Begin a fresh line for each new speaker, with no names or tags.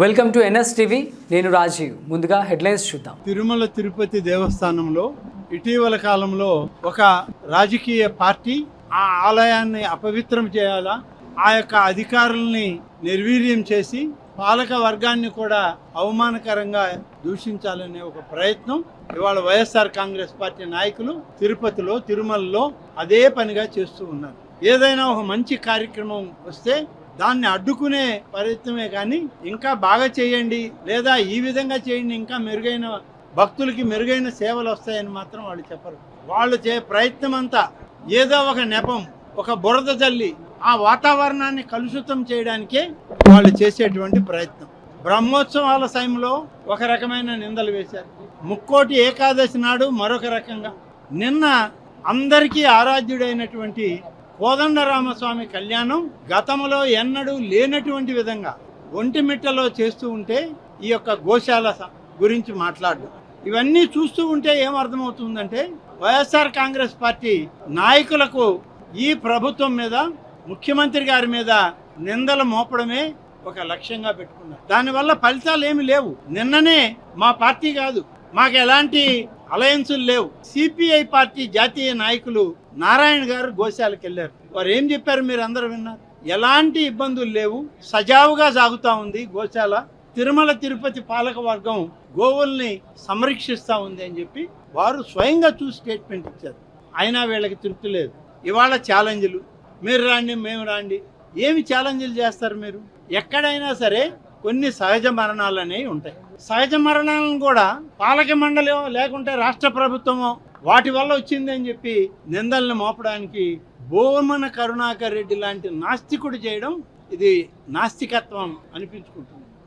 Welcome to NS TV. నేను రాజీవ్. ముందుగా headlines చూద్దాం.
తిరుమల తిరుపతి దేవస్థానంలో ఇటీవల కాలంలో ఒక రాజకీయ పార్టీ ఆ ఆలయాన్ని అపవిత్రం చేయాలా, ఆ యొక్క అధికారుల్ని నిర్వీర్యం చేసి పాలక వర్గాన్ని కూడా అవమానకరంగా దూషించాలనే ఒక ప్రయత్నం ఇవాళ వైఎస్ఆర్ కాంగ్రెస్ పార్టీ నాయకులు తిరుపతిలో, తిరుమలలో అదే పనిగా చేస్తూ ఉన్నారు. ఏదైనా ఒక మంచి కార్యక్రమం వస్తే దాన్ని అడ్డుకునే ప్రయత్నమే కానీ ఇంకా బాగా చేయండి లేదా ఈ విధంగా చేయండి, ఇంకా మెరుగైన భక్తులకి మెరుగైన సేవలు వస్తాయని మాత్రం వాళ్ళు చెప్పరు. వాళ్ళు ప్రయత్నం అంతా ఏదో ఒక నెపం, ఒక బురద జల్లి ఆ వాతావరణాన్ని కలుషితం చేయడానికే వాళ్ళు చేసేటువంటి ప్రయత్నం. బ్రహ్మోత్సవాల సమయంలో ఒక రకమైన నిందలు వేశారు, ముక్కోటి ఏకాదశి నాడు మరొక రకంగా, నిన్న అందరికీ ఆరాధ్యుడైనటువంటి కోదండరామస్వామి కళ్యాణం గతంలో ఎన్నడూ లేనటువంటి విధంగా ఒంటిమిట్టలో చేస్తూ ఉంటే ఈ యొక్క గోశాల గురించి మాట్లాడడం, ఇవన్నీ చూస్తూ ఉంటే ఏమర్థమవుతుందంటే వైఎస్ఆర్ కాంగ్రెస్ పార్టీ నాయకులకు ఈ ప్రభుత్వం మీద, ముఖ్యమంత్రి గారి మీద నిందలు మోపడమే ఒక లక్ష్యంగా పెట్టుకున్నారు. దానివల్ల ఫలితాలు ఏమి లేవు. నిన్ననే మా పార్టీ కాదు, మాకు ఎలాంటి అలయన్సులు లేవు, సిపిఐ పార్టీ జాతీయ నాయకులు నారాయణ గారు గోశాలకు వెళ్ళారు. వారు ఏం చెప్పారు మీరు అందరూ విన్నారు. ఎలాంటి ఇబ్బందులు లేవు, సజావుగా సాగుతూ ఉంది గోశాల. తిరుమల తిరుపతి పాలక వర్గం గోవుల్ని సంరక్షిస్తూ ఉంది అని చెప్పి వారు స్వయంగా చూసి స్టేట్మెంట్ ఇచ్చారు. అయినా వీళ్ళకి తృప్తి లేదు. ఇవాళ ఛాలెంజ్లు, మీరు రాండి మేము రాండి, ఏమి ఛాలెంజ్లు చేస్తారు మీరు? ఎక్కడైనా సరే కొన్ని సహజ మరణాలు అనేవి ఉంటాయి. సహజ మరణాలను కూడా పాలక మండలి లేకుంటే రాష్ట్ర ప్రభుత్వమో వాటి వల్ల వచ్చింది అని చెప్పి నిందల్ని మోపడానికి భూమన కరుణాకర్ రెడ్డి లాంటి నాస్తికుడు చేయడం ఇది నాస్తికత్వం అనిపించుకుంటుంది.